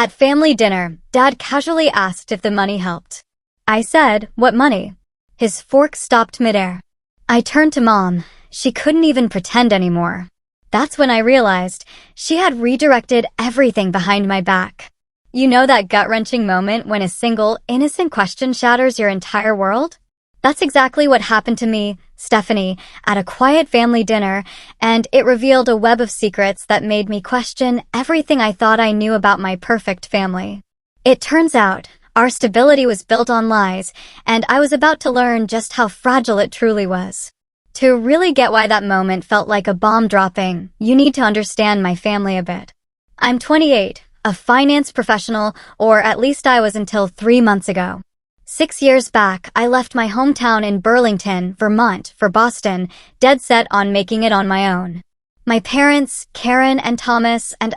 At family dinner, Dad casually asked if the money helped. I said, "What money?" His fork stopped midair. I turned to Mom. She couldn't even pretend anymore. That's when I realized she had redirected everything behind my back. You know that gut-wrenching moment when a single, innocent question shatters your entire world? That's exactly what happened to me, Stephanie, at a quiet family dinner, and it revealed a web of secrets that made me question everything I thought I knew about my perfect family. It turns out, our stability was built on lies, and I was about to learn just how fragile it truly was. To really get why that moment felt like a bomb dropping, you need to understand my family a bit. I'm 28, a finance professional, or at least I was until 3 months ago. 6 years back, I left my hometown in Burlington, Vermont, for Boston, dead set on making it on my own. My parents, Karen and Thomas, and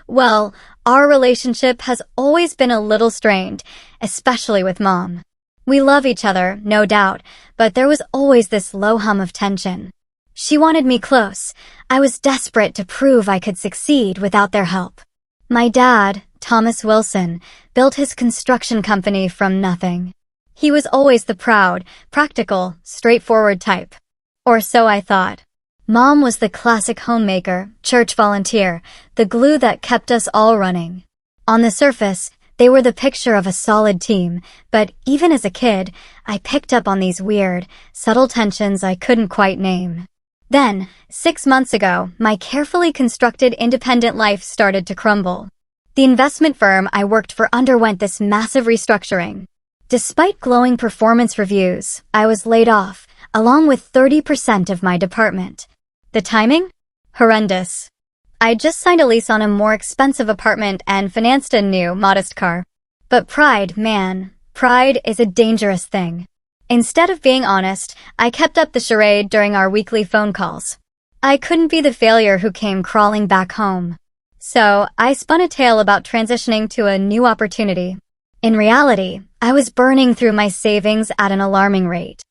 well, our relationship has always been a little strained, especially with Mom. We love each other, no doubt, but there was always this low hum of tension. She wanted me close. I was desperate to prove I could succeed without their help. My dad, Thomas Wilson, built his construction company from nothing. He was always the proud, practical, straightforward type. Or so I thought. Mom was the classic homemaker, church volunteer, the glue that kept us all running. On the surface, they were the picture of a solid team, but even as a kid, I picked up on these weird, subtle tensions I couldn't quite name. Then, 6 months ago, my carefully constructed independent life started to crumble. The investment firm I worked for underwent this massive restructuring. Despite glowing performance reviews, I was laid off, along with 30% of my department. The timing? Horrendous. I just signed a lease on a more expensive apartment and financed a new, modest car. But pride, man, pride is a dangerous thing. Instead of being honest, I kept up the charade during our weekly phone calls. I couldn't be the failure who came crawling back home. So, I spun a tale about transitioning to a new opportunity. In reality, I was burning through my savings at an alarming rate.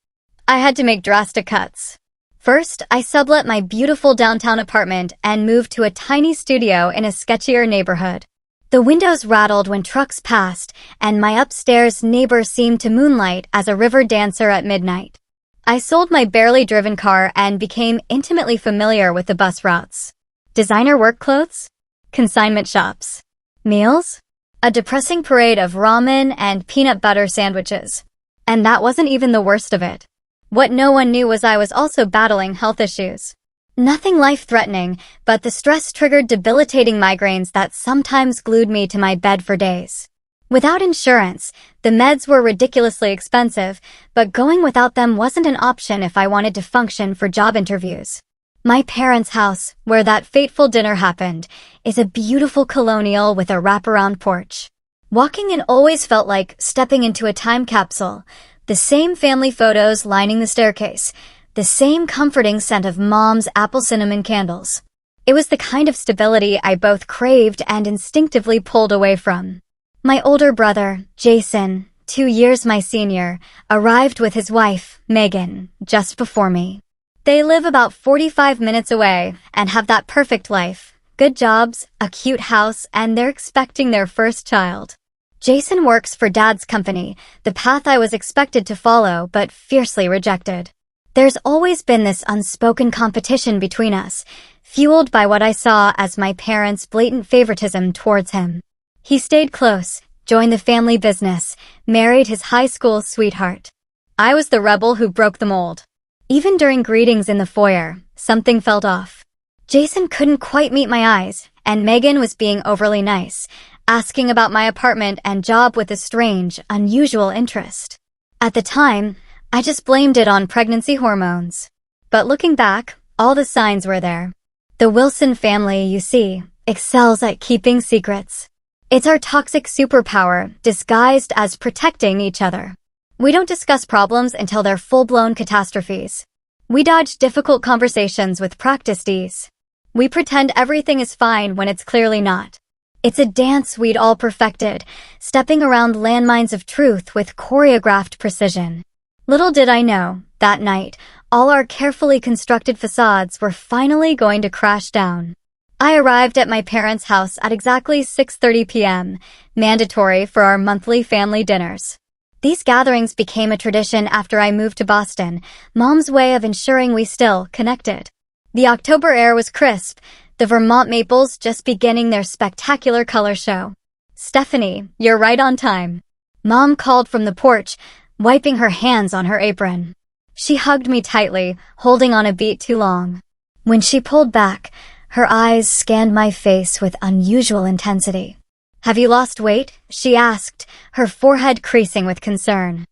I had to make drastic cuts. First, I sublet my beautiful downtown apartment and moved to a tiny studio in a sketchier neighborhood. The windows rattled when trucks passed, and my upstairs neighbor seemed to moonlight as a river dancer at midnight. I sold my barely driven car and became intimately familiar with the bus routes. Designer work clothes? Consignment shops. Meals? A depressing parade of ramen and peanut butter sandwiches. And that wasn't even the worst of it. What no one knew was I was also battling health issues. Nothing life-threatening, but the stress triggered debilitating migraines that sometimes glued me to my bed for days. Without insurance, the meds were ridiculously expensive, but going without them wasn't an option if I wanted to function for job interviews. My parents' house, where that fateful dinner happened, is a beautiful colonial with a wraparound porch. Walking in always felt like stepping into a time capsule. The same family photos lining the staircase. The same comforting scent of Mom's apple cinnamon candles. It was the kind of stability I both craved and instinctively pulled away from. My older brother, Jason, 2 years my senior, arrived with his wife, Megan, just before me. They live about 45 minutes away and have that perfect life. Good jobs, a cute house, and they're expecting their first child. Jason works for Dad's company, the path I was expected to follow but fiercely rejected. There's always been this unspoken competition between us, fueled by what I saw as my parents' blatant favoritism towards him. He stayed close, joined the family business, married his high school sweetheart. I was the rebel who broke the mold. Even during greetings in the foyer, something felt off. Jason couldn't quite meet my eyes, and Megan was being overly nice, asking about my apartment and job with a strange, unusual interest. At the time, I just blamed it on pregnancy hormones. But looking back, all the signs were there. The Wilson family, you see, excels at keeping secrets. It's our toxic superpower, disguised as protecting each other. We don't discuss problems until they're full-blown catastrophes. We dodge difficult conversations with practiced ease. We pretend everything is fine when it's clearly not. It's a dance we'd all perfected, stepping around landmines of truth with choreographed precision. Little did I know, that night, all our carefully constructed facades were finally going to crash down. I arrived at my parents' house at exactly 6:30 p.m., mandatory for our monthly family dinners. These gatherings became a tradition after I moved to Boston, Mom's way of ensuring we still connected. The October air was crisp, the Vermont maples just beginning their spectacular color show. "Stephanie, you're right on time," Mom called from the porch, wiping her hands on her apron. She hugged me tightly, holding on a beat too long. When she pulled back, her eyes scanned my face with unusual intensity. "Have you lost weight?" she asked, her forehead creasing with concern.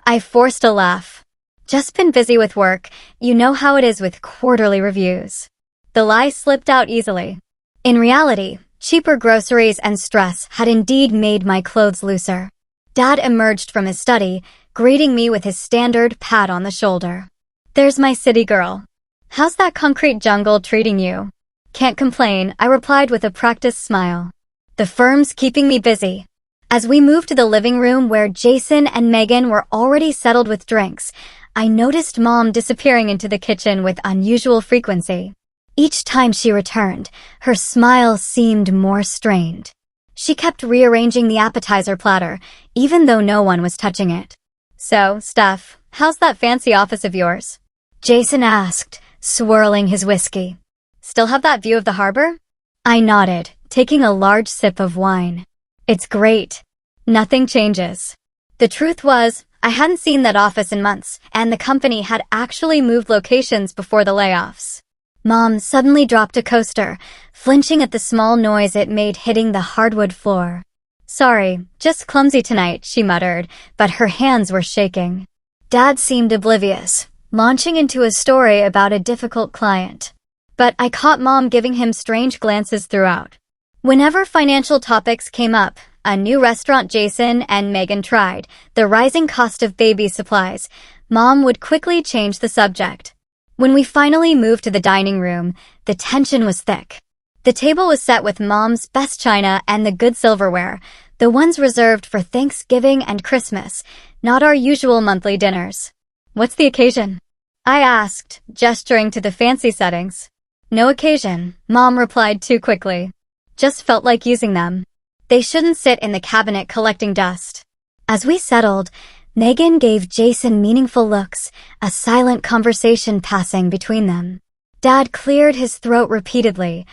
I forced a laugh. "Just been busy with work. You know how it is with quarterly reviews." The lie slipped out easily. In reality, cheaper groceries and stress had indeed made my clothes looser. Dad emerged from his study, greeting me with his standard pat on the shoulder. "There's my city girl. How's that concrete jungle treating you?" "Can't complain," I replied with a practiced smile. "The firm's keeping me busy." As we moved to the living room where Jason and Megan were already settled with drinks, I noticed Mom disappearing into the kitchen with unusual frequency. Each time she returned, her smile seemed more strained. She kept rearranging the appetizer platter, even though no one was touching it. "So, Steph, how's that fancy office of yours?" Jason asked, swirling his whiskey. "Still have that view of the harbor?" I nodded, taking a large sip of wine. "It's great. Nothing changes." The truth was, I hadn't seen that office in months, and the company had actually moved locations before the layoffs. Mom suddenly dropped a coaster, flinching at the small noise it made hitting the hardwood floor. "Sorry, just clumsy tonight," she muttered, but her hands were shaking. Dad seemed oblivious, launching into a story about a difficult client. But I caught Mom giving him strange glances throughout. Whenever financial topics came up, a new restaurant Jason and Megan tried, the rising cost of baby supplies, Mom would quickly change the subject. When we finally moved to the dining room, the tension was thick. The table was set with Mom's best china and the good silverware, the ones reserved for Thanksgiving and Christmas, not our usual monthly dinners. "What's the occasion?" I asked, gesturing to the fancy settings. "No occasion," Mom replied too quickly. "Just felt like using them. They shouldn't sit in the cabinet collecting dust." As we settled, Megan gave Jason meaningful looks, a silent conversation passing between them. Dad cleared his throat repeatedly,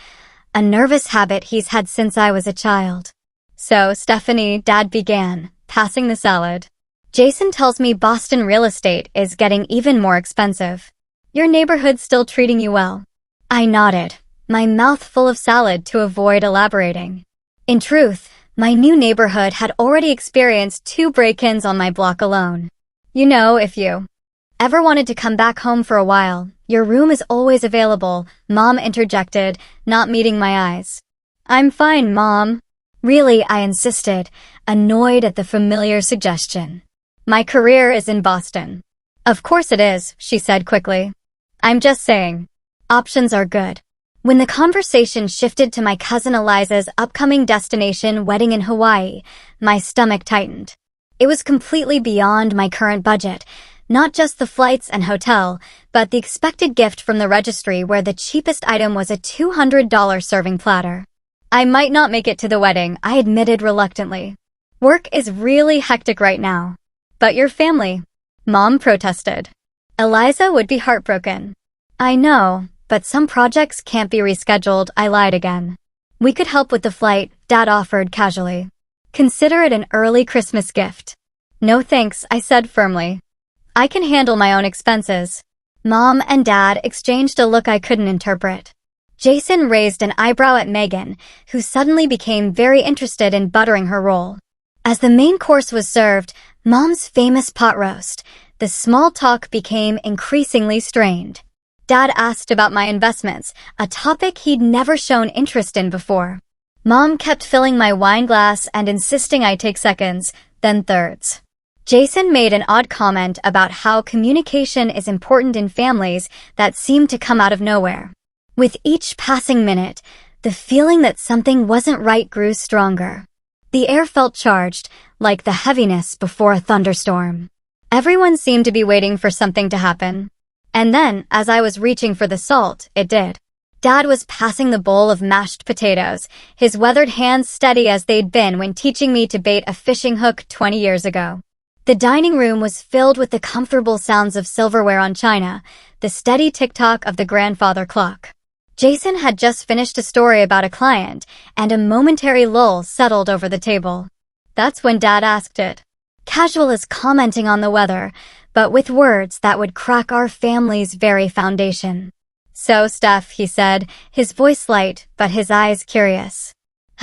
a nervous habit he's had since I was a child. "So, Stephanie," Dad began, passing the salad. "Jason tells me Boston real estate is getting even more expensive. Your neighborhood's still treating you well." I nodded, my mouth full of salad to avoid elaborating. In truth, my new neighborhood had already experienced 2 break-ins on my block alone. "You know, if you ever wanted to come back home for a while, your room is always available," Mom interjected, not meeting my eyes. "I'm fine, Mom." "Really?" I insisted, annoyed at the familiar suggestion. "My career is in Boston." "Of course it is," she said quickly. "I'm just saying. Options are good." When the conversation shifted to my cousin Eliza's upcoming destination wedding in Hawaii, my stomach tightened. It was completely beyond my current budget, not just the flights and hotel, but the expected gift from the registry where the cheapest item was a $200 serving platter. I might not make it to the wedding, I admitted reluctantly. "Work is really hectic right now." "But your family," Mom protested. "Eliza would be heartbroken." "I know. But some projects can't be rescheduled," I lied again. "We could help with the flight," Dad offered casually. "Consider it an early Christmas gift." "No thanks," I said firmly. "I can handle my own expenses." Mom and Dad exchanged a look I couldn't interpret. Jason raised an eyebrow at Megan, who suddenly became very interested in buttering her roll. As the main course was served, Mom's famous pot roast, the small talk became increasingly strained. Dad asked about my investments, a topic he'd never shown interest in before. Mom kept filling my wine glass and insisting I take seconds, then thirds. Jason made an odd comment about how communication is important in families that seemed to come out of nowhere. With each passing minute, the feeling that something wasn't right grew stronger. The air felt charged, like the heaviness before a thunderstorm. Everyone seemed to be waiting for something to happen. And then, as I was reaching for the salt, it did. Dad was passing the bowl of mashed potatoes, his weathered hands steady as they'd been when teaching me to bait a fishing hook 20 years ago. The dining room was filled with the comfortable sounds of silverware on china, the steady tick-tock of the grandfather clock. Jason had just finished a story about a client, and a momentary lull settled over the table. That's when Dad asked it, casual as commenting on the weather, but with words that would crack our family's very foundation. "So, Steph," he said, his voice light, but his eyes curious.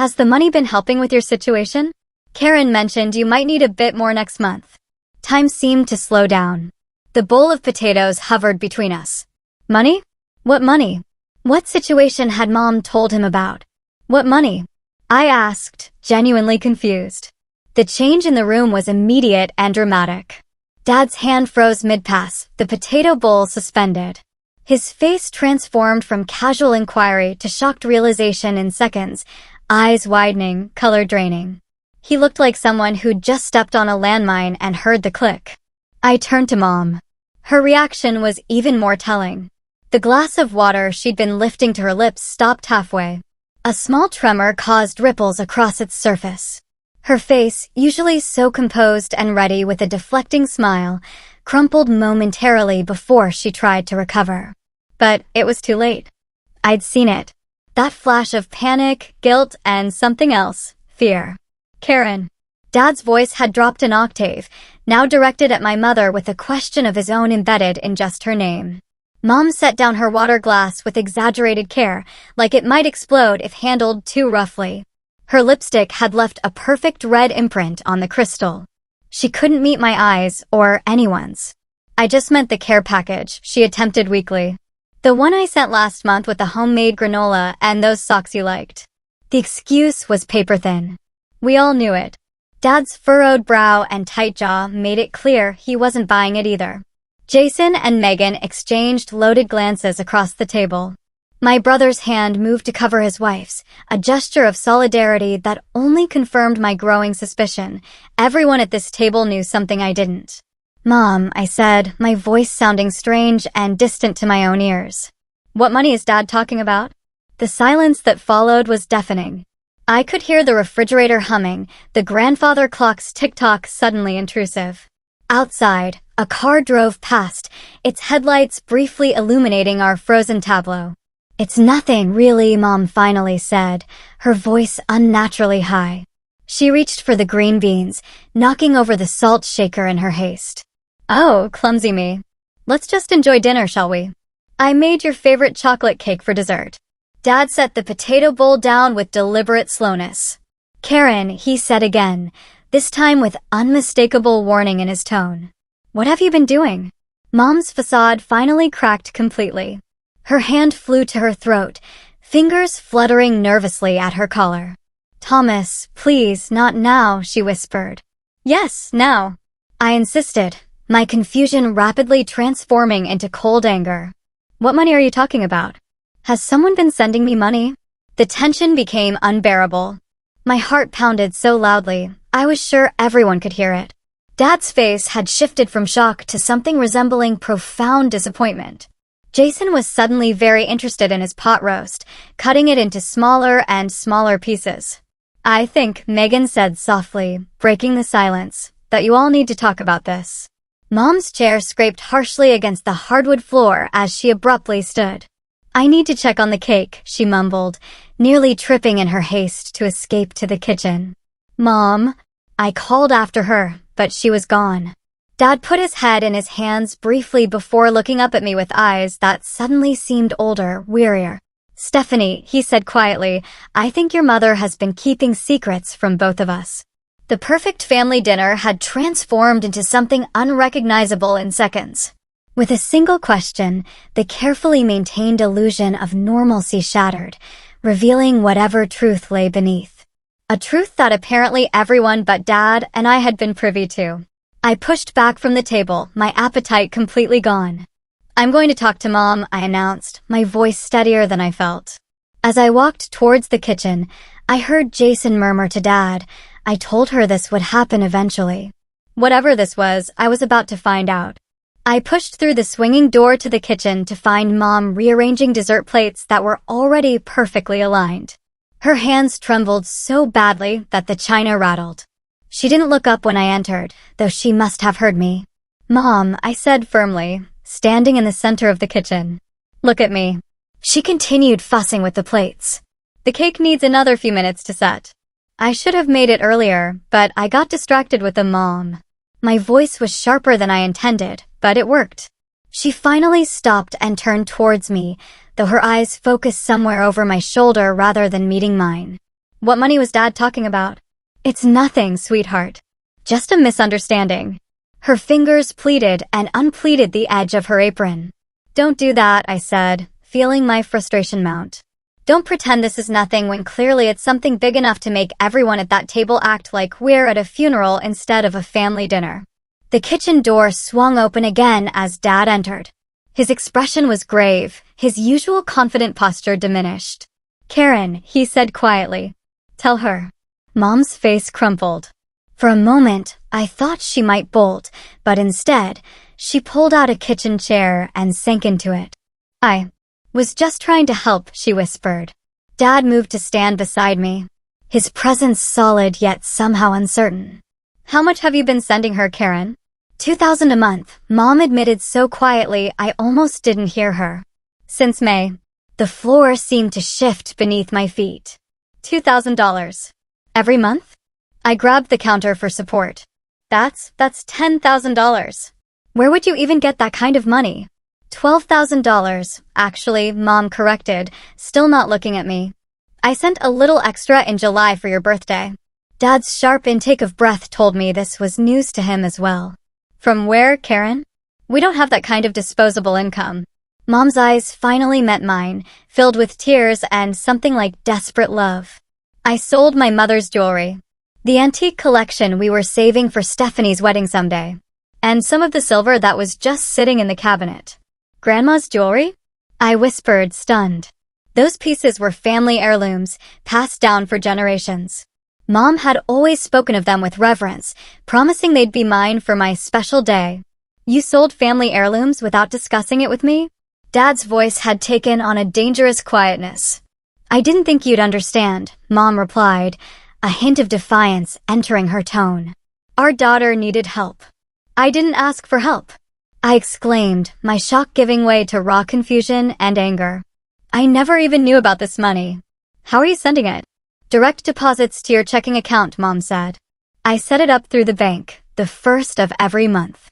"Has the money been helping with your situation? Karen mentioned you might need a bit more next month." Time seemed to slow down. The bowl of potatoes hovered between us. Money? What money? What situation had Mom told him about? What money? I asked, genuinely confused. The change in the room was immediate and dramatic. Dad's hand froze mid-pass, the potato bowl suspended. His face transformed from casual inquiry to shocked realization in seconds, eyes widening, color draining. He looked like someone who'd just stepped on a landmine and heard the click. I turned to Mom. Her reaction was even more telling. The glass of water she'd been lifting to her lips stopped halfway. A small tremor caused ripples across its surface. Her face, usually so composed and ready with a deflecting smile, crumpled momentarily before she tried to recover. But it was too late. I'd seen it. That flash of panic, guilt, and something else, fear. "Karen." Dad's voice had dropped an octave, now directed at my mother with a question of his own embedded in just her name. Mom set down her water glass with exaggerated care, like it might explode if handled too roughly. Her lipstick had left a perfect red imprint on the crystal. She couldn't meet my eyes, or anyone's. "I just meant the care package," she attempted weakly. "The one I sent last month with the homemade granola and those socks you liked." The excuse was paper thin. We all knew it. Dad's furrowed brow and tight jaw made it clear he wasn't buying it either. Jason and Megan exchanged loaded glances across the table. My brother's hand moved to cover his wife's, a gesture of solidarity that only confirmed my growing suspicion. Everyone at this table knew something I didn't. "Mom," I said, my voice sounding strange and distant to my own ears. "What money is Dad talking about?" The silence that followed was deafening. I could hear the refrigerator humming, the grandfather clock's tick-tock suddenly intrusive. Outside, a car drove past, its headlights briefly illuminating our frozen tableau. "It's nothing, really," Mom finally said, her voice unnaturally high. She reached for the green beans, knocking over the salt shaker in her haste. "Oh, clumsy me. Let's just enjoy dinner, shall we? I made your favorite chocolate cake for dessert." Dad set the potato bowl down with deliberate slowness. "Karen," he said again, this time with unmistakable warning in his tone. "What have you been doing?" Mom's facade finally cracked completely. Her hand flew to her throat, fingers fluttering nervously at her collar. "Thomas, please, not now," she whispered. "Yes, now." I insisted, my confusion rapidly transforming into cold anger. "What money are you talking about? Has someone been sending me money?" The tension became unbearable. My heart pounded so loudly, I was sure everyone could hear it. Dad's face had shifted from shock to something resembling profound disappointment. Jason was suddenly very interested in his pot roast, cutting it into smaller and smaller pieces. "I think," Megan said softly, breaking the silence, "that you all need to talk about this." Mom's chair scraped harshly against the hardwood floor as she abruptly stood. "I need to check on the cake," she mumbled, nearly tripping in her haste to escape to the kitchen. "Mom," I called after her, but she was gone. Dad put his head in his hands briefly before looking up at me with eyes that suddenly seemed older, wearier. "Stephanie," he said quietly, "I think your mother has been keeping secrets from both of us." The perfect family dinner had transformed into something unrecognizable in seconds. With a single question, the carefully maintained illusion of normalcy shattered, revealing whatever truth lay beneath. A truth that apparently everyone but Dad and I had been privy to. I pushed back from the table, my appetite completely gone. "I'm going to talk to Mom," I announced, my voice steadier than I felt. As I walked towards the kitchen, I heard Jason murmur to Dad, "I told her this would happen eventually." Whatever this was, I was about to find out. I pushed through the swinging door to the kitchen to find Mom rearranging dessert plates that were already perfectly aligned. Her hands trembled so badly that the china rattled. She didn't look up when I entered, though she must have heard me. "Mom," I said firmly, standing in the center of the kitchen. "Look at me." She continued fussing with the plates. "The cake needs another few minutes to set." I should have made it earlier, but I got distracted with the mom. My voice was sharper than I intended, but it worked. She finally stopped and turned towards me, though her eyes focused somewhere over my shoulder rather than meeting mine. "What money was Dad talking about?" "It's nothing, sweetheart. Just a misunderstanding." Her fingers pleated and unpleated the edge of her apron. "Don't do that," I said, feeling my frustration mount. "Don't pretend this is nothing when clearly it's something big enough to make everyone at that table act like we're at a funeral instead of a family dinner." The kitchen door swung open again as Dad entered. His expression was grave, his usual confident posture diminished. "Karen," he said quietly. "Tell her." Mom's face crumpled. For a moment, I thought she might bolt, but instead, she pulled out a kitchen chair and sank into it. "I was just trying to help," she whispered. Dad moved to stand beside me, his presence solid yet somehow uncertain. "How much have you been sending her, Karen?" $2,000 a month, Mom admitted so quietly I almost didn't hear her. "Since May." The floor seemed to shift beneath my feet. $2,000. Every month? I grabbed the counter for support. That's $10,000. Where would you even get that kind of money?" $12,000, actually, Mom corrected, still not looking at me. "I sent a little extra in July for your birthday." Dad's sharp intake of breath told me this was news to him as well. "From where, Karen?" "We don't have that kind of disposable income." Mom's eyes finally met mine, filled with tears and something like desperate love. "I sold my mother's jewelry. The antique collection we were saving for Stephanie's wedding someday. And some of the silver that was just sitting in the cabinet." "Grandma's jewelry?" I whispered, stunned. Those pieces were family heirlooms, passed down for generations. Mom had always spoken of them with reverence, promising they'd be mine for my special day. "You sold family heirlooms without discussing it with me?" Dad's voice had taken on a dangerous quietness. "I didn't think you'd understand," Mom replied, a hint of defiance entering her tone. "Our daughter needed help." "I didn't ask for help," I exclaimed, my shock giving way to raw confusion and anger. "I never even knew about this money." "How are you sending it?" "Direct deposits to your checking account," Mom said. I set it up through the bank, the first of every month.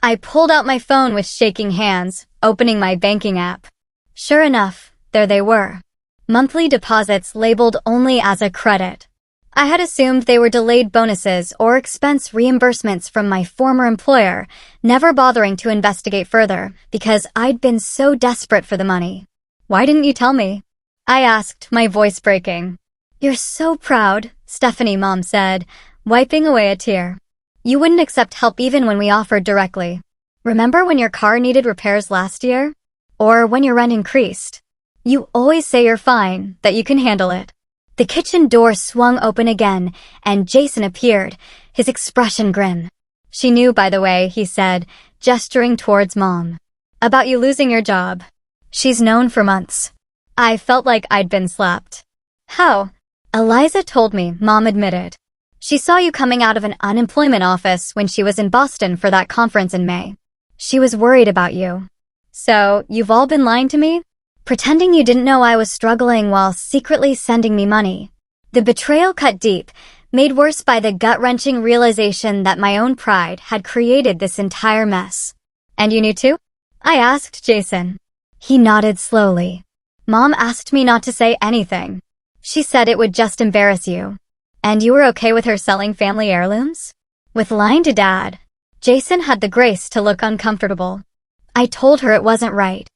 I pulled out my phone with shaking hands, opening my banking app. Sure enough, there they were. Monthly deposits labeled only as a credit. I had assumed they were delayed bonuses or expense reimbursements from my former employer, never bothering to investigate further because I'd been so desperate for the money. "Why didn't you tell me?" I asked, my voice breaking. "You're so proud," Stephanie, Mom said, wiping away a tear. "You wouldn't accept help even when we offered directly. Remember when your car needed repairs last year? Or when your rent increased? You always say you're fine, that you can handle it." The kitchen door swung open again, and Jason appeared, his expression grim. "She knew, by the way," he said, gesturing towards Mom. "About you losing your job. She's known for months." I felt like I'd been slapped. "How?" "Eliza told me," Mom admitted. "She saw you coming out of an unemployment office when she was in Boston for that conference in May. She was worried about you." "So, you've all been lying to me? Pretending you didn't know I was struggling while secretly sending me money." The betrayal cut deep, made worse by the gut-wrenching realization that my own pride had created this entire mess. "And you knew too?" I asked Jason. He nodded slowly. "Mom asked me not to say anything. She said it would just embarrass you." "And you were okay with her selling family heirlooms?" With lying to Dad, Jason had the grace to look uncomfortable. "I told her it wasn't right.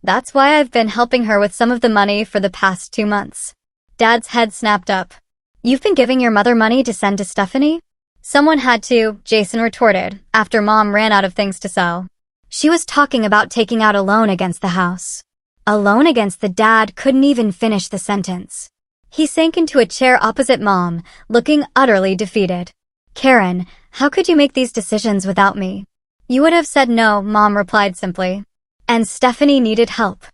That's why I've been helping her with some of the money for the past 2 months." Dad's head snapped up. "You've been giving your mother money to send to Stephanie?" "Someone had to," Jason retorted, after Mom ran out of things to sell. "She was talking about taking out a loan against the house." A loan against the Dad couldn't even finish the sentence. He sank into a chair opposite Mom, looking utterly defeated. "Karen, how could you make these decisions without me?" You would have said no, Mom replied simply. And Stephanie needed help.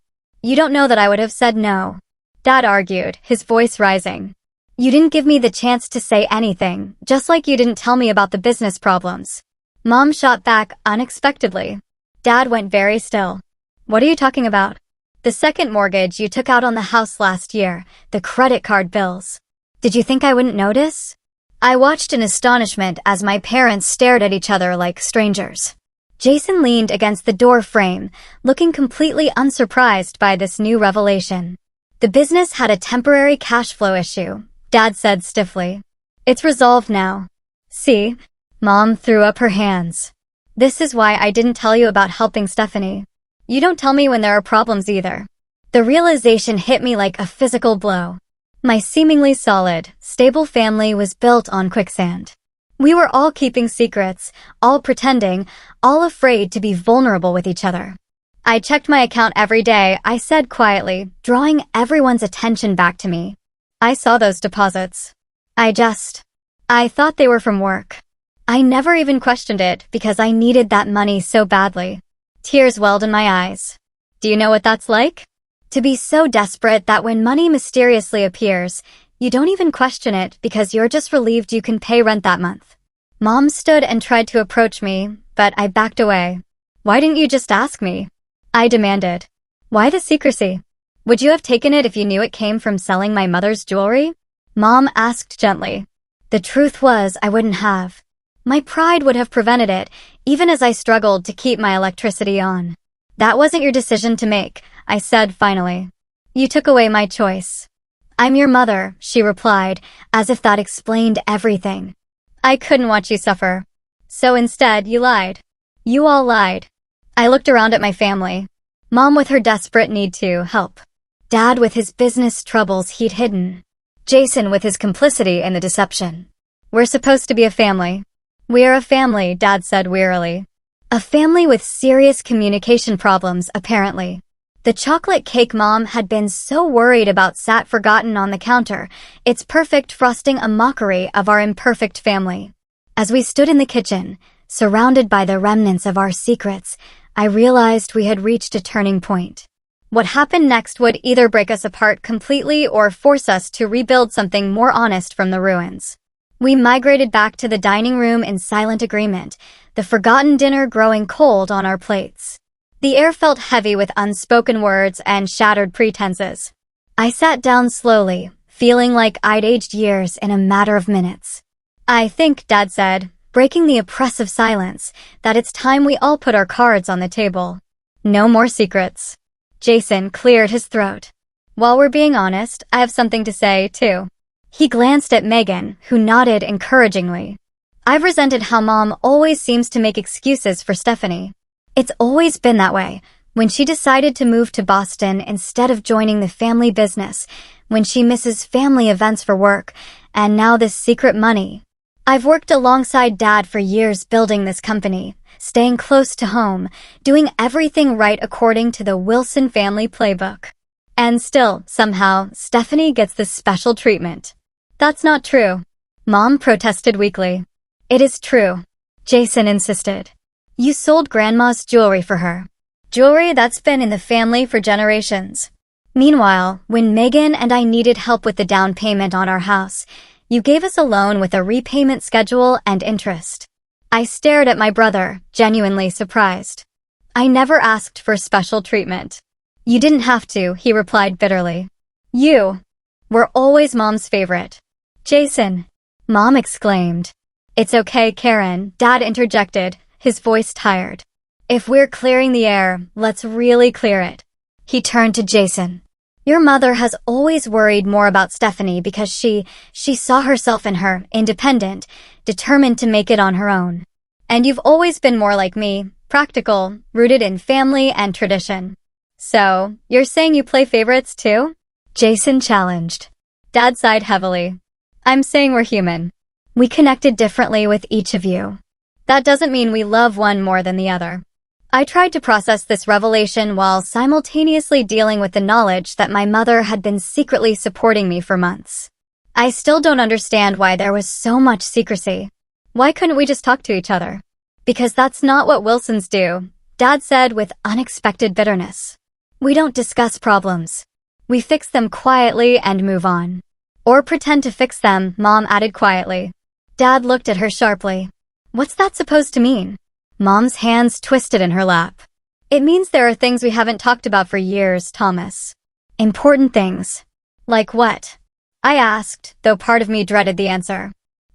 You don't know that I would have said no. Dad argued, his voice rising. You didn't give me the chance to say anything, just like you didn't tell me about the business problems. Mom shot back unexpectedly. Dad went very still. What are you talking about? The second mortgage you took out on the house last year, the credit card bills. Did you think I wouldn't notice? I watched in astonishment as my parents stared at each other like strangers. Jason leaned against the door frame, looking completely unsurprised by this new revelation. The business had a temporary cash flow issue, Dad said stiffly. It's resolved now. See? Mom threw up her hands. This is why I didn't tell you about helping Stephanie. You don't tell me when there are problems either. The realization hit me like a physical blow. My seemingly solid, stable family was built on quicksand. We were all keeping secrets, all pretending, all afraid to be vulnerable with each other. I checked my account every day, I said quietly, drawing everyone's attention back to me. I saw those deposits. I thought they were from work. I never even questioned it because I needed that money so badly. Tears welled in my eyes. Do you know what that's like? To be so desperate that when money mysteriously appears, you don't even question it because you're just relieved you can pay rent that month. Mom stood and tried to approach me, but I backed away. Why didn't you just ask me? I demanded. Why the secrecy? Would you have taken it if you knew it came from selling my mother's jewelry? Mom asked gently. The truth was I wouldn't have. My pride would have prevented it, even as I struggled to keep my electricity on. That wasn't your decision to make, I said finally. You took away my choice. I'm your mother, she replied, as if that explained everything. I couldn't watch you suffer. So instead, you lied. You all lied. I looked around at my family. Mom with her desperate need to help. Dad with his business troubles he'd hidden. Jason with his complicity in the deception. We're supposed to be a family. We're a family, Dad said wearily. A family with serious communication problems, apparently. The chocolate cake Mom had been so worried about sat forgotten on the counter, its perfect frosting a mockery of our imperfect family. As we stood in the kitchen, surrounded by the remnants of our secrets, I realized we had reached a turning point. What happened next would either break us apart completely or force us to rebuild something more honest from the ruins. We migrated back to the dining room in silent agreement, the forgotten dinner growing cold on our plates. The air felt heavy with unspoken words and shattered pretenses. I sat down slowly, feeling like I'd aged years in a matter of minutes. I think, Dad said, breaking the oppressive silence, that it's time we all put our cards on the table. No more secrets. Jason cleared his throat. While we're being honest, I have something to say, too. He glanced at Megan, who nodded encouragingly. I've resented how Mom always seems to make excuses for Stephanie. It's always been that way. When she decided to move to Boston instead of joining the family business, when she misses family events for work, and now this secret money. I've worked alongside Dad for years building this company, staying close to home, doing everything right according to the Wilson family playbook. And still, somehow, Stephanie gets this special treatment. That's not true. Mom protested weakly. It is true. Jason insisted. You sold Grandma's jewelry for her. Jewelry that's been in the family for generations. Meanwhile, when Megan and I needed help with the down payment on our house, you gave us a loan with a repayment schedule and interest. I stared at my brother, genuinely surprised. I never asked for special treatment. You didn't have to, he replied bitterly. You were always Mom's favorite. Jason, Mom exclaimed. It's okay, Karen, Dad interjected, his voice tired. If we're clearing the air, let's really clear it. He turned to Jason. Your mother has always worried more about Stephanie because she saw herself in her, independent, determined to make it on her own. And you've always been more like me, practical, rooted in family and tradition. So, you're saying you play favorites too? Jason challenged. Dad sighed heavily. I'm saying we're human. We connected differently with each of you. That doesn't mean we love one more than the other. I tried to process this revelation while simultaneously dealing with the knowledge that my mother had been secretly supporting me for months. I still don't understand why there was so much secrecy. Why couldn't we just talk to each other? Because that's not what Wilsons do, Dad said with unexpected bitterness. We don't discuss problems. We fix them quietly and move on. Or pretend to fix them, Mom added quietly. Dad looked at her sharply. What's that supposed to mean? Mom's hands twisted in her lap. It means there are things we haven't talked about for years, Thomas. Important things. Like what? I asked, though part of me dreaded the answer.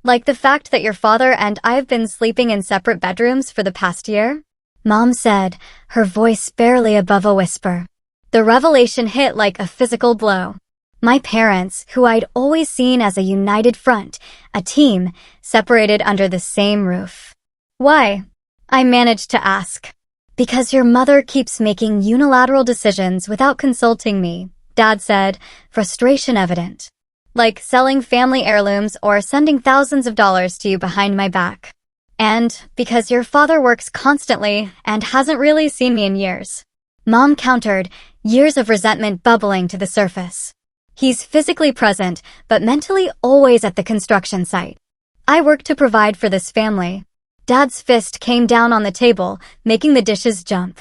Like the fact that your father and I have been sleeping in separate bedrooms for the past year? Mom said, her voice barely above a whisper. The revelation hit like a physical blow. My parents, who I'd always seen as a united front, a team, separated under the same roof. Why? I managed to ask. Because your mother keeps making unilateral decisions without consulting me, Dad said, frustration evident. Like selling family heirlooms or sending thousands of dollars to you behind my back. And because your father works constantly and hasn't really seen me in years. Mom countered, years of resentment bubbling to the surface. He's physically present, but mentally always at the construction site. I work to provide for this family. Dad's fist came down on the table, making the dishes jump.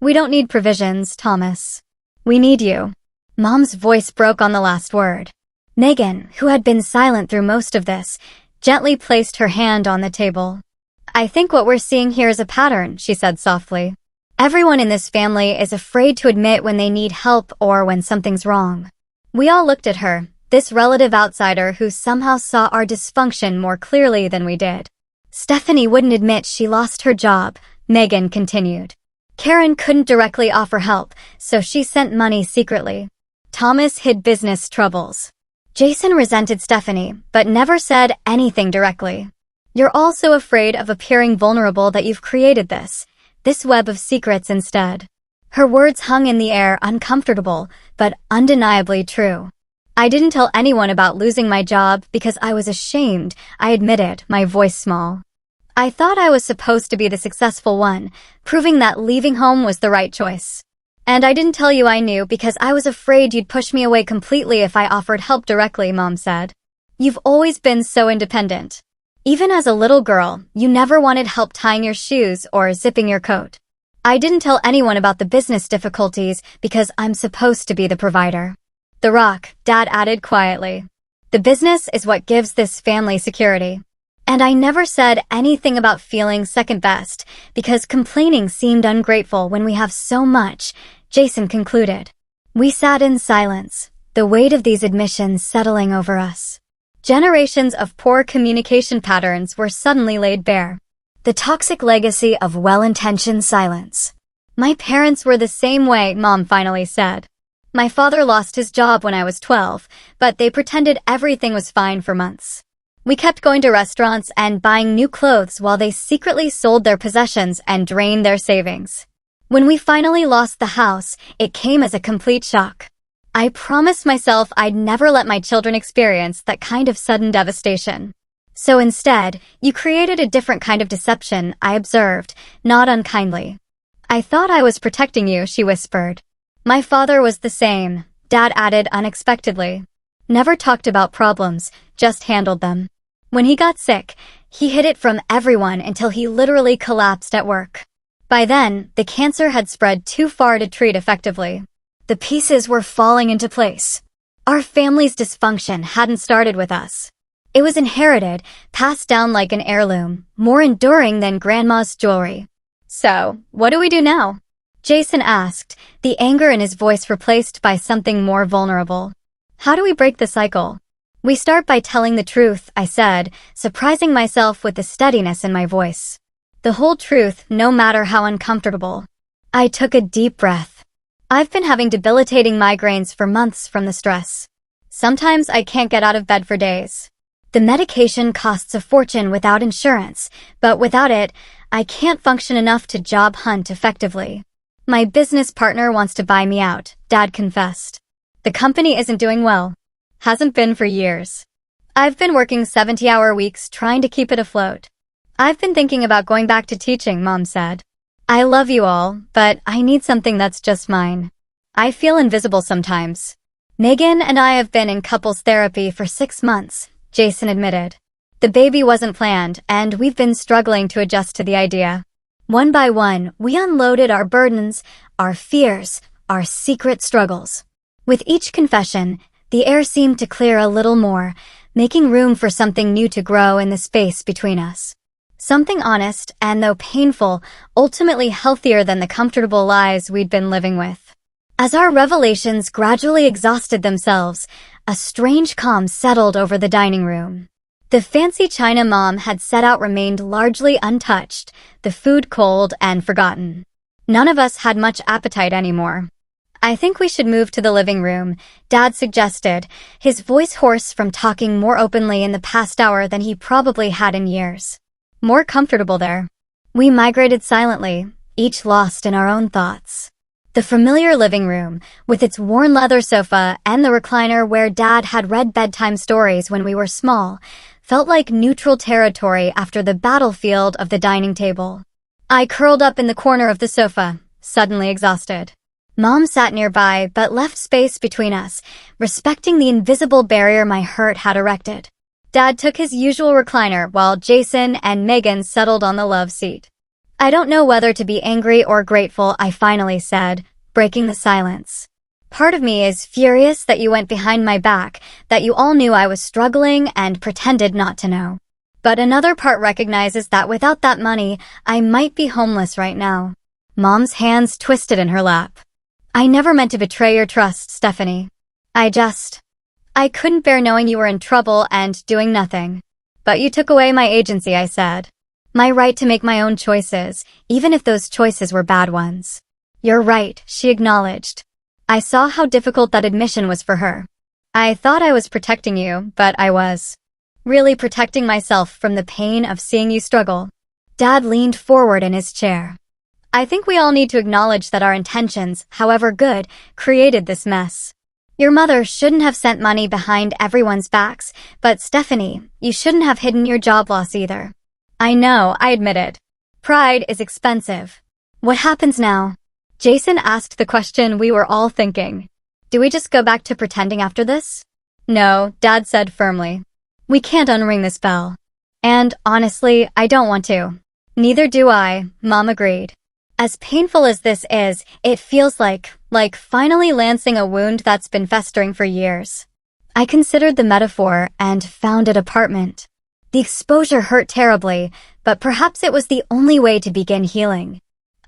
We don't need provisions, Thomas. We need you. Mom's voice broke on the last word. Megan, who had been silent through most of this, gently placed her hand on the table. I think what we're seeing here is a pattern, she said softly. Everyone in this family is afraid to admit when they need help or when something's wrong. We all looked at her, this relative outsider who somehow saw our dysfunction more clearly than we did. Stephanie wouldn't admit she lost her job, Megan continued. Karen couldn't directly offer help, so she sent money secretly. Thomas hid business troubles. Jason resented Stephanie, but never said anything directly. You're also afraid of appearing vulnerable that you've created this web of secrets instead. Her words hung in the air, uncomfortable, but undeniably true. I didn't tell anyone about losing my job because I was ashamed, I admitted, my voice small. I thought I was supposed to be the successful one, proving that leaving home was the right choice. And I didn't tell you I knew because I was afraid you'd push me away completely if I offered help directly, Mom said. You've always been so independent. Even as a little girl, you never wanted help tying your shoes or zipping your coat. I didn't tell anyone about the business difficulties because I'm supposed to be the provider. The rock, Dad added quietly. The business is what gives this family security. And I never said anything about feeling second best because complaining seemed ungrateful when we have so much, Jason concluded. We sat in silence, the weight of these admissions settling over us. Generations of poor communication patterns were suddenly laid bare. The toxic legacy of well-intentioned silence. My parents were the same way, Mom finally said. My father lost his job when I was 12, but they pretended everything was fine for months. We kept going to restaurants and buying new clothes while they secretly sold their possessions and drained their savings. When we finally lost the house, it came as a complete shock. I promised myself I'd never let my children experience that kind of sudden devastation. So instead, you created a different kind of deception, I observed, not unkindly. I thought I was protecting you, she whispered. My father was the same, Dad added unexpectedly. Never talked about problems, just handled them. When he got sick, he hid it from everyone until he literally collapsed at work. By then, the cancer had spread too far to treat effectively. The pieces were falling into place. Our family's dysfunction hadn't started with us. It was inherited, passed down like an heirloom, more enduring than grandma's jewelry. So, what do we do now? Jason asked, the anger in his voice replaced by something more vulnerable. How do we break the cycle? We start by telling the truth, I said, surprising myself with the steadiness in my voice. The whole truth, no matter how uncomfortable. I took a deep breath. I've been having debilitating migraines for months from the stress. Sometimes I can't get out of bed for days. The medication costs a fortune without insurance, but without it, I can't function enough to job hunt effectively. My business partner wants to buy me out, Dad confessed. The company isn't doing well. Hasn't been for years. I've been working 70-hour weeks trying to keep it afloat. I've been thinking about going back to teaching, Mom said. I love you all, but I need something that's just mine. I feel invisible sometimes. Megan and I have been in couples therapy for 6 months, Jason admitted. The baby wasn't planned, and we've been struggling to adjust to the idea. One by one, we unloaded our burdens, our fears, our secret struggles. With each confession, the air seemed to clear a little more, making room for something new to grow in the space between us. Something honest, and though painful, ultimately healthier than the comfortable lies we'd been living with. As our revelations gradually exhausted themselves, a strange calm settled over the dining room. The fancy china Mom had set out remained largely untouched, the food cold and forgotten. None of us had much appetite anymore. "I think we should move to the living room," Dad suggested, his voice hoarse from talking more openly in the past hour than he probably had in years. More comfortable there. We migrated silently, each lost in our own thoughts. The familiar living room, with its worn leather sofa and the recliner where Dad had read bedtime stories when we were small, felt like neutral territory after the battlefield of the dining table. I curled up in the corner of the sofa, suddenly exhausted. Mom sat nearby but left space between us, respecting the invisible barrier my hurt had erected. Dad took his usual recliner while Jason and Megan settled on the love seat. "I don't know whether to be angry or grateful," I finally said, breaking the silence. "Part of me is furious that you went behind my back, that you all knew I was struggling and pretended not to know. But another part recognizes that without that money, I might be homeless right now." Mom's hands twisted in her lap. "I never meant to betray your trust, Stephanie. I couldn't bear knowing you were in trouble and doing nothing. But you took away my agency," I said. "My right to make my own choices, even if those choices were bad ones." "You're right," she acknowledged. I saw how difficult that admission was for her. "I thought I was protecting you, but I was really protecting myself from the pain of seeing you struggle." Dad leaned forward in his chair. "I think we all need to acknowledge that our intentions, however good, created this mess. Your mother shouldn't have sent money behind everyone's backs, but Stephanie, you shouldn't have hidden your job loss either." "I know," I admitted. "Pride is expensive." "What happens now?" Jason asked the question we were all thinking. "Do we just go back to pretending after this?" "No," Dad said firmly. "We can't unring this bell. And, honestly, I don't want to." "Neither do I," Mom agreed. "As painful as this is, it feels like finally lancing a wound that's been festering for years." I considered the metaphor and found it apartment. The exposure hurt terribly, but perhaps it was the only way to begin healing.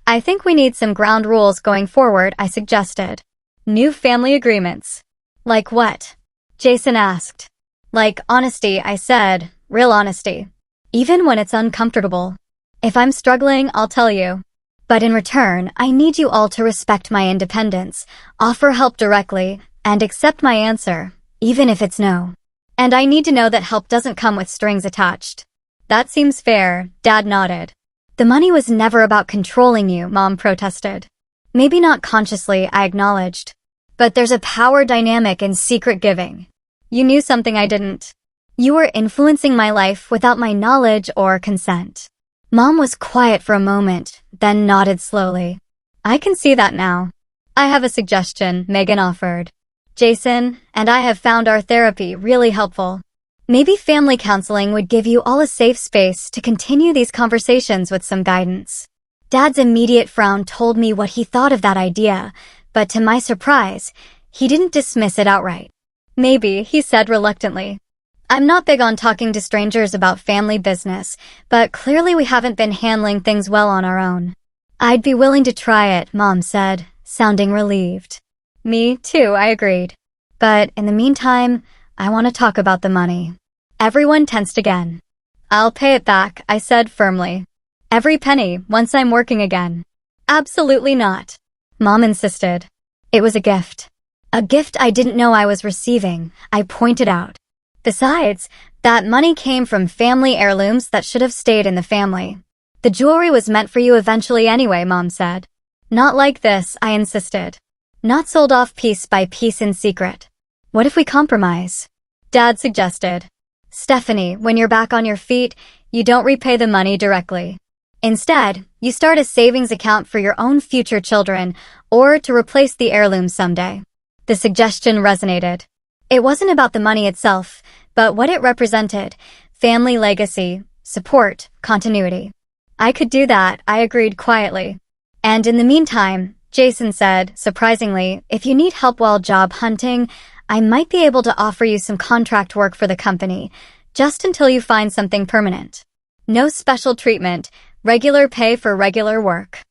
"I think we need some ground rules going forward," I suggested. "New family agreements." "Like what?" Jason asked. "Like honesty," I said. "Real honesty. Even when it's uncomfortable. If I'm struggling, I'll tell you. But in return, I need you all to respect my independence, offer help directly, and accept my answer, even if it's no. And I need to know that help doesn't come with strings attached." "That seems fair," Dad nodded. "The money was never about controlling you," Mom protested. "Maybe not consciously," I acknowledged. "But there's a power dynamic in secret giving. You knew something I didn't. You were influencing my life without my knowledge or consent." Mom was quiet for a moment, then nodded slowly. "I can see that now." "I have a suggestion," Megan offered. "Jason and I have found our therapy really helpful. Maybe family counseling would give you all a safe space to continue these conversations with some guidance." Dad's immediate frown told me what he thought of that idea, but to my surprise, he didn't dismiss it outright. "Maybe," he said reluctantly. "I'm not big on talking to strangers about family business, but clearly we haven't been handling things well on our own." "I'd be willing to try it," Mom said, sounding relieved. "Me too," I agreed. "But in the meantime, I want to talk about the money." Everyone tensed again. "I'll pay it back," I said firmly. "Every penny, once I'm working again." "Absolutely not," Mom insisted. "It was a gift. A gift I didn't know I was receiving," I pointed out. "Besides, that money came from family heirlooms that should have stayed in the family. The jewelry was meant for you eventually anyway," Mom said. "Not like this," I insisted. "Not sold off piece by piece in secret." "What if we compromise?" Dad suggested. "Stephanie, when you're back on your feet, you don't repay the money directly. Instead, you start a savings account for your own future children or to replace the heirlooms someday." The suggestion resonated. It wasn't about the money itself, but what it represented, Family legacy, support, continuity. I could do that, I agreed quietly. And in the meantime, Jason said, surprisingly, if you need help while job hunting, I might be able to offer you some contract work for the company, just until you find something permanent. No special treatment, regular pay for regular work.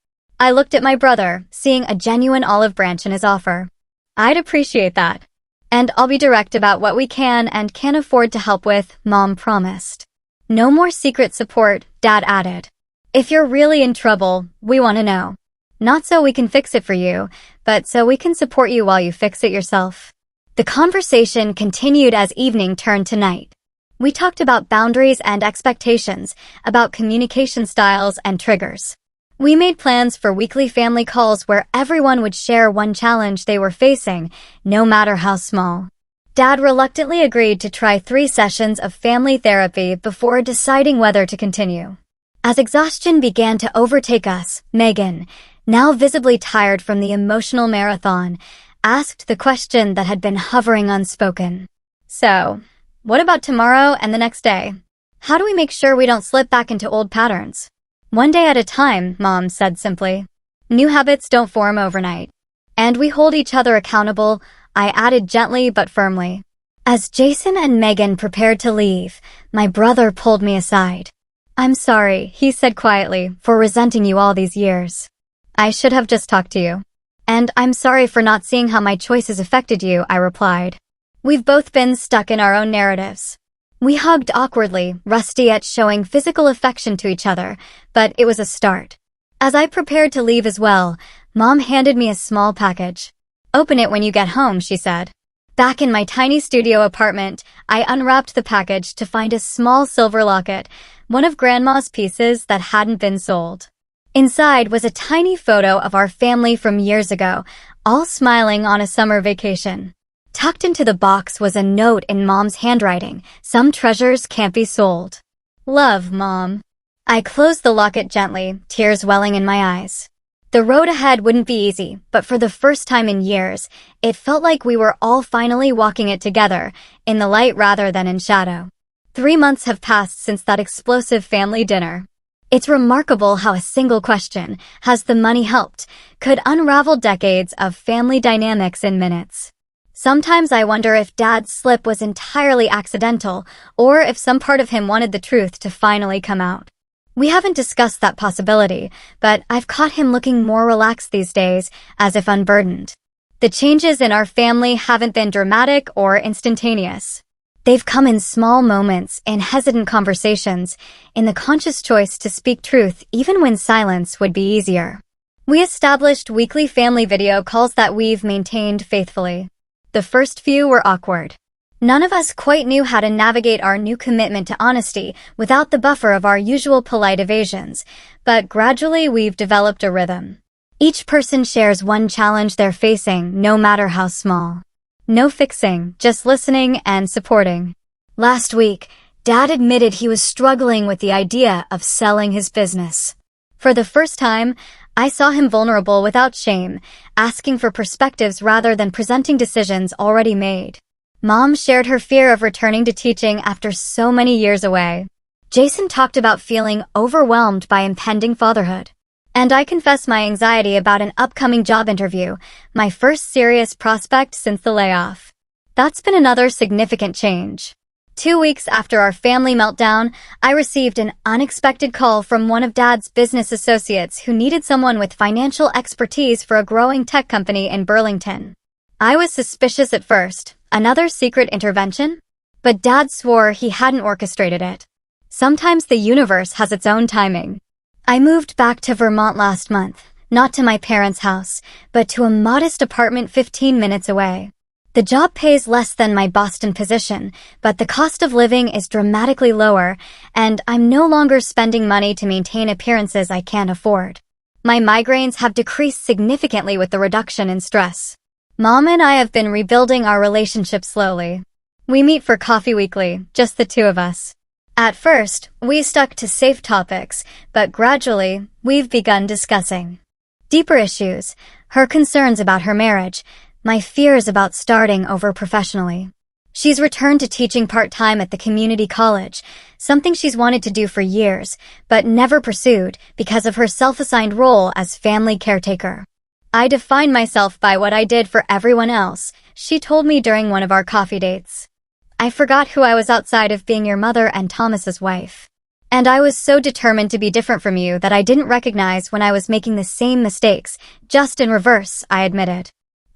I looked at my brother, seeing a genuine olive branch in his offer. I'd appreciate that. And I'll be direct about what we can and can't afford to help with, Mom promised. No more secret support, Dad added. If you're really in trouble, we want to know. Not so we can fix it for you, but so we can support you while you fix it yourself. The conversation continued as evening turned to night. We talked about boundaries and expectations, about communication styles and triggers. We made plans for weekly family calls where everyone would share one challenge they were facing, no matter how small. Dad reluctantly agreed to try 3 sessions of family therapy before deciding whether to continue. As exhaustion began to overtake us, Megan, now visibly tired from the emotional marathon, asked the question that had been hovering unspoken. So, what about tomorrow and the next day? How do we make sure we don't slip back into old patterns? One day at a time, Mom said simply. New habits don't form overnight. And we hold each other accountable, I added gently but firmly. As Jason and Megan prepared to leave, my brother pulled me aside. I'm sorry, he said quietly, for resenting you all these years. I should have just talked to you. And I'm sorry for not seeing how my choices affected you, I replied. We've both been stuck in our own narratives. We hugged awkwardly, rusty at showing physical affection to each other, but it was a start. As I prepared to leave as well, Mom handed me a small package. Open it when you get home, she said. Back in my tiny studio apartment, I unwrapped the package to find a small silver locket, one of Grandma's pieces that hadn't been sold. Inside was a tiny photo of our family from years ago, all smiling on a summer vacation. Tucked into the box was a note in Mom's handwriting, some treasures can't be sold. Love, Mom. I closed the locket gently, tears welling in my eyes. The road ahead wouldn't be easy, but for the first time in years, it felt like we were all finally walking it together, in the light rather than in shadow. 3 months have passed since that explosive family dinner. It's remarkable how a single question, has the money helped, could unravel decades of family dynamics in minutes. Sometimes I wonder if Dad's slip was entirely accidental, or if some part of him wanted the truth to finally come out. We haven't discussed that possibility, but I've caught him looking more relaxed these days, as if unburdened. The changes in our family haven't been dramatic or instantaneous. They've come in small moments, in hesitant conversations, in the conscious choice to speak truth even when silence would be easier. We established weekly family video calls that we've maintained faithfully. The first few were awkward. None of us quite knew how to navigate our new commitment to honesty without the buffer of our usual polite evasions, but gradually we've developed a rhythm. Each person shares one challenge they're facing, no matter how small. No fixing, just listening and supporting. Last week, Dad admitted he was struggling with the idea of selling his business. For the first time, I saw him vulnerable without shame, asking for perspectives rather than presenting decisions already made. Mom shared her fear of returning to teaching after so many years away. Jason talked about feeling overwhelmed by impending fatherhood. And I confessed my anxiety about an upcoming job interview, my first serious prospect since the layoff. That's been another significant change. 2 weeks after our family meltdown, I received an unexpected call from one of Dad's business associates who needed someone with financial expertise for a growing tech company in Burlington. I was suspicious at first. Another secret intervention? But Dad swore he hadn't orchestrated it. Sometimes the universe has its own timing. I moved back to Vermont last month, not to my parents' house, but to a modest apartment 15 minutes away. The job pays less than my Boston position, but the cost of living is dramatically lower, and I'm no longer spending money to maintain appearances I can't afford. My migraines have decreased significantly with the reduction in stress. Mom and I have been rebuilding our relationship slowly. We meet for coffee weekly, just the 2 of us. At first, we stuck to safe topics, but gradually, we've begun discussing deeper issues, her concerns about her marriage, my fears about starting over professionally. She's returned to teaching part-time at the community college, something she's wanted to do for years, but never pursued because of her self-assigned role as family caretaker. I define myself by what I did for everyone else, she told me during one of our coffee dates. I forgot who I was outside of being your mother and Thomas's wife. And I was so determined to be different from you that I didn't recognize when I was making the same mistakes, just in reverse, I admitted.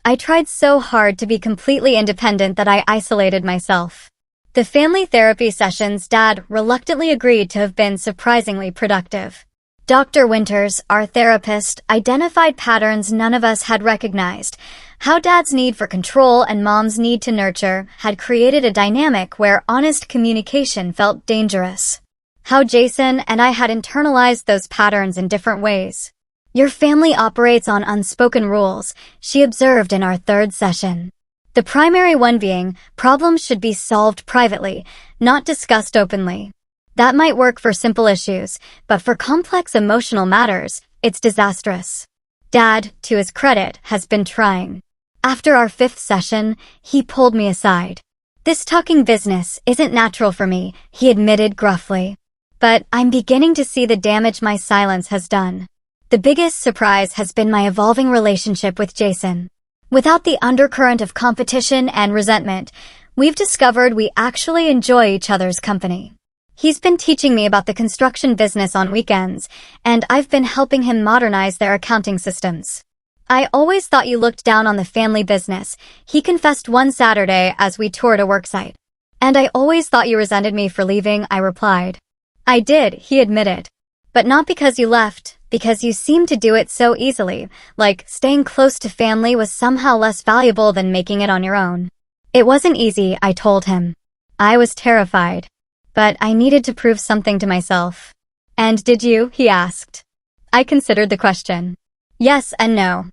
I tried so hard to be completely independent that I isolated myself. The family therapy sessions Dad reluctantly agreed to have been surprisingly productive. Dr. Winters, our therapist, identified patterns none of us had recognized. How Dad's need for control and Mom's need to nurture had created a dynamic where honest communication felt dangerous. How Jason and I had internalized those patterns in different ways. Your family operates on unspoken rules, she observed in our third session. The primary one being, problems should be solved privately, not discussed openly. That might work for simple issues, but for complex emotional matters, it's disastrous. Dad, to his credit, has been trying. After our fifth session, he pulled me aside. This talking business isn't natural for me, he admitted gruffly. But I'm beginning to see the damage my silence has done. The biggest surprise has been my evolving relationship with Jason. Without the undercurrent of competition and resentment, we've discovered we actually enjoy each other's company. He's been teaching me about the construction business on weekends, and I've been helping him modernize their accounting systems. I always thought you looked down on the family business, he confessed one Saturday as we toured a worksite. And I always thought you resented me for leaving, I replied. I did, he admitted. But not because you left, because you seemed to do it so easily, like staying close to family was somehow less valuable than making it on your own. It wasn't easy, I told him. I was terrified. But I needed to prove something to myself. And did you? He asked. I considered the question. Yes and no.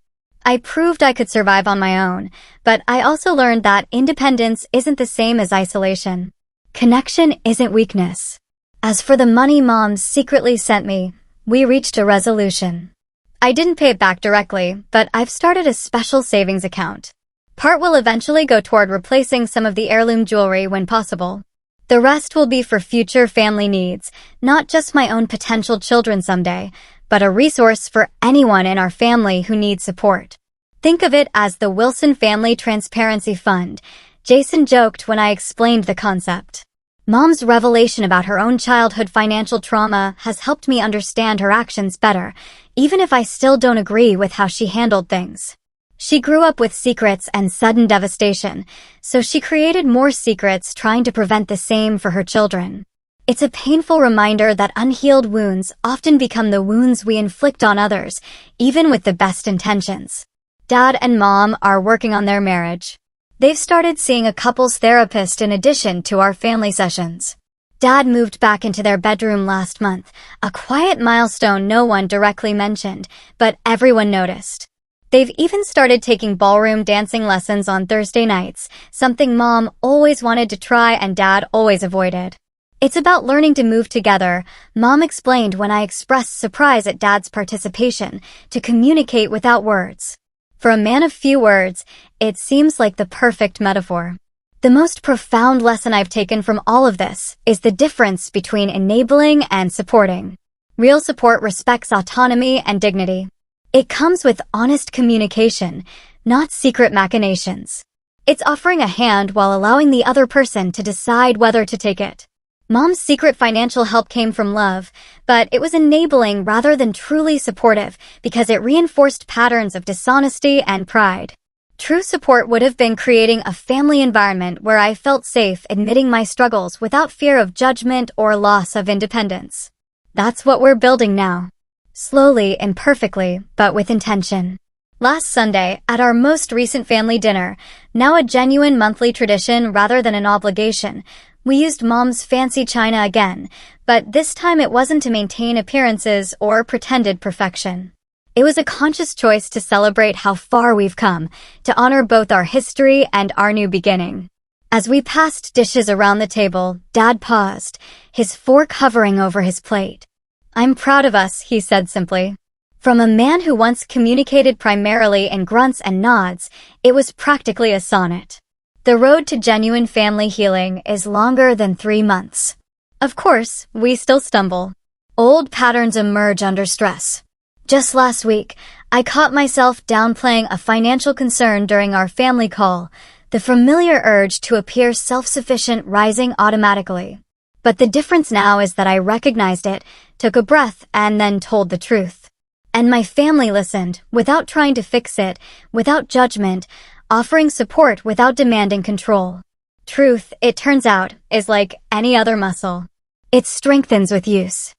I proved I could survive on my own, but I also learned that independence isn't the same as isolation. Connection isn't weakness. As for the money Mom secretly sent me, we reached a resolution. I didn't pay it back directly, but I've started a special savings account. Part will eventually go toward replacing some of the heirloom jewelry when possible. The rest will be for future family needs, not just my own potential children someday, but a resource for anyone in our family who needs support. Think of it as the Wilson Family Transparency Fund, Jason joked when I explained the concept. Mom's revelation about her own childhood financial trauma has helped me understand her actions better, even if I still don't agree with how she handled things. She grew up with secrets and sudden devastation, so she created more secrets trying to prevent the same for her children. It's a painful reminder that unhealed wounds often become the wounds we inflict on others, even with the best intentions. Dad and Mom are working on their marriage. They've started seeing a couples therapist in addition to our family sessions. Dad moved back into their bedroom last month, a quiet milestone no one directly mentioned, but everyone noticed. They've even started taking ballroom dancing lessons on Thursday nights, something Mom always wanted to try and Dad always avoided. It's about learning to move together, Mom explained when I expressed surprise at Dad's participation, to communicate without words. For a man of few words, it seems like the perfect metaphor. The most profound lesson I've taken from all of this is the difference between enabling and supporting. Real support respects autonomy and dignity. It comes with honest communication, not secret machinations. It's offering a hand while allowing the other person to decide whether to take it. Mom's secret financial help came from love, but it was enabling rather than truly supportive because it reinforced patterns of dishonesty and pride. True support would have been creating a family environment where I felt safe admitting my struggles without fear of judgment or loss of independence. That's what we're building now. Slowly, imperfectly, but with intention. Last Sunday, at our most recent family dinner, now a genuine monthly tradition rather than an obligation, we used Mom's fancy china again, but this time it wasn't to maintain appearances or pretended perfection. It was a conscious choice to celebrate how far we've come, to honor both our history and our new beginning. As we passed dishes around the table, Dad paused, his fork hovering over his plate. I'm proud of us, he said simply. From a man who once communicated primarily in grunts and nods, it was practically a sonnet. The road to genuine family healing is longer than 3 months. Of course, we still stumble. Old patterns emerge under stress. Just last week, I caught myself downplaying a financial concern during our family call, the familiar urge to appear self-sufficient rising automatically. But the difference now is that I recognized it, took a breath, and then told the truth. And my family listened, without trying to fix it, without judgment, offering support without demanding control. Truth, it turns out, is like any other muscle. It strengthens with use.